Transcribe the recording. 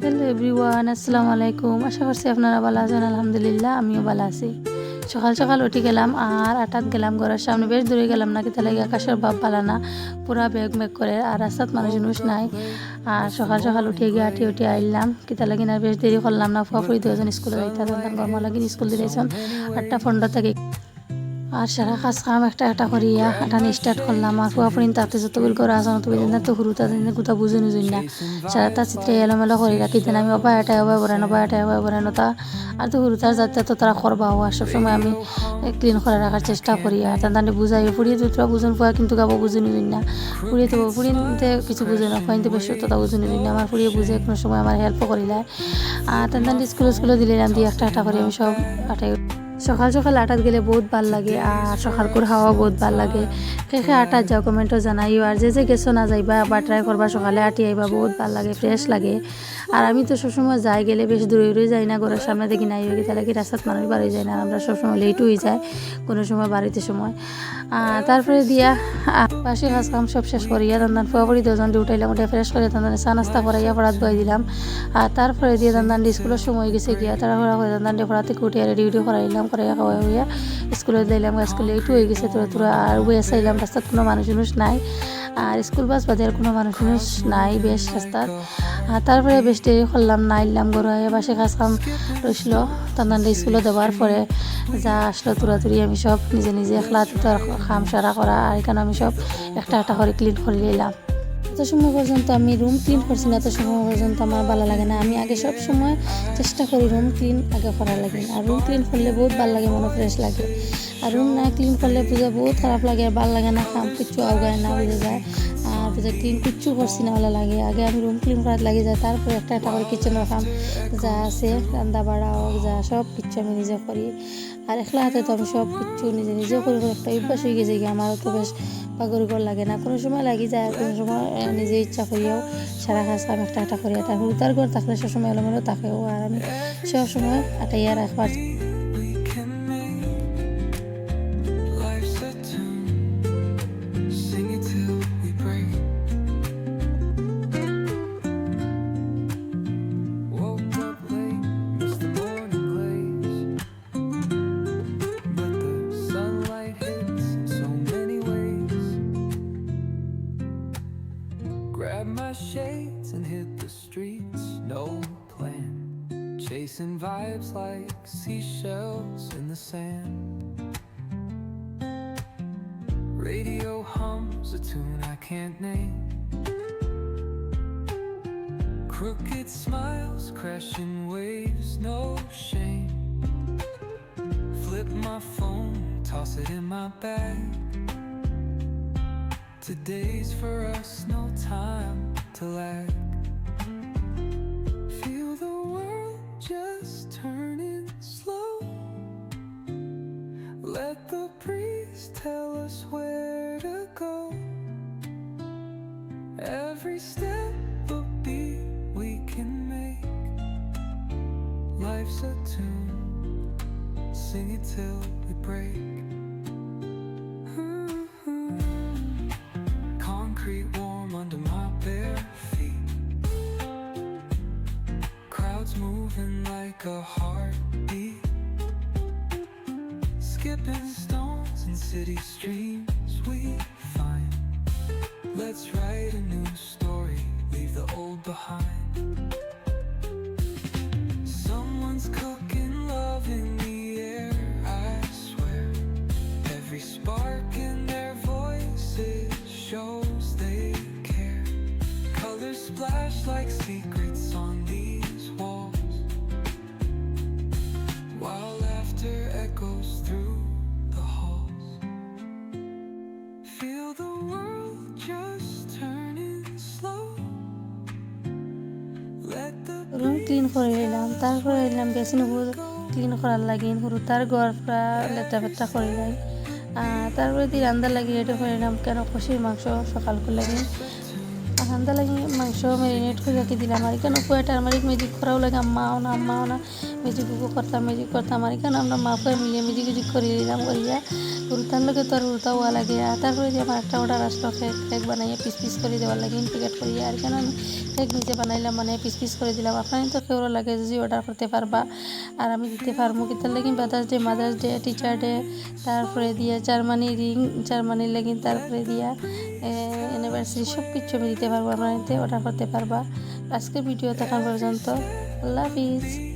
Hello everyone, আসসালামু আলাইকুম। আশা করছি আপনারা ভালো আছেন। আলহামদুলিল্লাহ আমিও ভালো আছি। সকাল সকাল উঠে গেলাম আর আটাত গেলাম, ঘরের সামনে বেশ দূরে গেলাম না, কিতা লাগে আকাশের ভাব ভালো না, পুরা বেগ মেঘ করে আর রাস্তাত মানুষ নাই। আর সকাল সকাল উঠে গিয়ে উঠে আইলাম, কিতা লাগি না বেশ দেরি করলাম না। ফুয়া দুজন স্কুলে যাইতে গরমা লাগি স্কুল দিয়েছেন 8:15 থেকে। আর সারা কাজ কাম একটা করিয়া আটানি স্টার্ট করলাম। আর ফুয়াফুরিন তাতে যতগুলো করে আসন তো বুঝেন না, তো হুরু তাদের কোথা বুঝে নুঝুন না, সারাটা চিত্রে এলোমেলো করে রাখি দেন। আমি অবাই বরানো তা আর তো হুরু তার যাতে তো তারা করবা হওয়া সবসময় আমি ক্লিন করে রাখার চেষ্টা করি। আর তাদের বুঝাই ফুড়িয়ে তো তোরা বুঝুন, ফুয়া কিন্তু গাবো বুঝে নুঝুন না, ফুড়িতে কিছু বুঝে না, কিন্তু বেশ তো বুঝে নুঝুন না। আমার ফুড়িয়ে বুঝে কোনো সময় আমার হেল্পও করিলায়। আর তাদের স্কুলে দিলাম দিয়ে একটা করে আমি সব আটাই। সকাল সকাল আটাত গেলে বহুত ভাল লাগে আর সকাল করে খাওয়া বহুত ভাল লাগে। কে আটাত যাও কমেন্টও জানাইও। আর যে গেছো না যাইবা বা ট্রাই করবা সকালে আটি আইবা, বহুত ভাল লাগে, ফ্রেশ লাগে। আর আমি তো সবসময় যাই গেলে বেশ দূরে যাই না, ঘরের সামনে দেখি নাই হয়ে তাহলে কি রাস্তাত মানুষ বাড়ি যায় না, আর আমরা সবসময় লেট হয়ে যায় কোনো সময় বাড়িতে সময়। তারপরে দিয়া পাশে কাজ কাম সব শেষ করিয়া দান্দান ফুয়াপুরি দুজন উঠাইলাম, উঠে ফ্রেশ করে দান্দান চা নাস্তা করাইয়া পড়াত বই দিলাম। আর তারপরে দিয়ে দান্দান স্কুলের সময় গেছে গিয়া তারা করে দান্দান পড়া থেকে উঠে রেডি করাইলাম, করাইয়া খাওয়া হইয়া স্কুলে দিলাম। স্কুলে একটু হয়ে গেছে তোরা আর বই চাইলাম, রাস্তাত কোনো মানুষ নাই, আর স্কুল বাস বাদে আর কোনো মানুষ নাই বেশ রাস্তাত। আর তারপরে বেশ দেরি করলাম না, আইলাম ঘরে বাসে কাজ কাম রইছিল তান্দান স্কুলে দেওয়ার পরে যা আসলো তুরাতুরি আমি সব নিজে একলাতে তো খাম সারা করা। আর এখানে আমি সব একটা করে ক্লিন করে নিলাম। এত সময় পর্যন্ত আমি রুম ক্লিন করছি না, এত সময় পর্যন্ত আমার ভালো লাগে না। আমি আগে সব সময় চেষ্টা করি রুম ক্লিন আগে করা লাগে। আর রুম ক্লিন করলে বহুত ভালো লাগে, মনে ফ্রেশ লাগে। আর রুম না ক্লিন করলে বুঝে বহুত খারাপ লাগে, আর ভালো লাগে না, খাম কিচ্ছু আগায় না বুঝে যায়। আর বুঝে ক্লিন কিচ্ছু করছি না ভালো লাগে। আগে আমি রুম ক্লিন করার লাগে যায়, তারপরে একটা করে কিচেনের কাম যা আছে রান্না বাড়া হোক যা সব কিচ্ছু আমি নিজে করি। আর একলা হাতে তো আমি সব কিচ্ছু নিজে করি, একটা অভ্যাস হয়ে গেছে কি আমারও তো বেশ পাগরিকর লাগে না, কোনো সময় লাগি যায়, কোনো সময় নিজে ইচ্ছা করিয়াও সারা কাজ কাম একটা করি। এটা হুতার ঘর থাকলে সবসময় এলোমেলো থাকেও, আর আমি সব সময় আটাইয়া রাখবার। Grab my shades and hit the streets, no plan. Chasing vibes like seashells in the sand. Radio hums a tune I can't name. Crooked smiles, crashing waves, no shame. Flip my phone, toss it in my bag. Today's for us, no time to lag. Feel the world just turning slow. Let the breeze tell us where to go. Every step a beat we can make. Life's a tune, sing it till we break. Concrete warm under my bare feet. Crowds moving like a heartbeat. Skipping stones in city streams we find. Let's write a new story, leave the old behind. Someone's cooking love in the air, I swear. Every spark in their voices shows they care. Colors splash like secrets on these walls, while laughter echoes through the halls. Feel the world just turning slow. Let the room clean করে নিলাম, তারপরে এলাম basin clean করার লাগে, হুরু তার ঘর লেটা ফেটা করে যাই। তারপরে দিয়ে রান্দার লাগে রেডি করে নিলাম, কেন কষির মাংস সকাল করে লাগে। রান্দা লাগি মাংস ম্যারিনেট করে রাখি দিলাম আর এখানে পুয়াটা আমার ম্যাজিক করাও লাগে আম্মাও না ম্যাজিকও করতাম আর এখানে আমরা মা পুয়া মিলিয়ে ম্যাজিক করে দিলাম করিয়া উড়তার লোকে তো আর উড়তা হওয়া লাগে আর তারপরে যে আমার একটা অর্ডার আসলো কেক বানাইয়া পিস করে দেওয়ার লাগে ইন্টিগ্রেট করিয়া আর এখানে আমি কেক নিজে বানাইলাম মানে পিস করে দিলাম আপনার তো কেউ লাগে যদি অর্ডার করতে পারবা আর আমি দিতে পারবো কিতার লাগি মাদার্স ডে টিচার ডে তারপরে দিয়া জার্মানির লাগি তারপরে দিয়া অ্যানিভার্সারি সব কিছু আমি দিতে পারবো আপনার অর্ডার করতে পারবা আজকের ভিডিও দেখার পর্যন্ত আল্লাহ হাফিজ।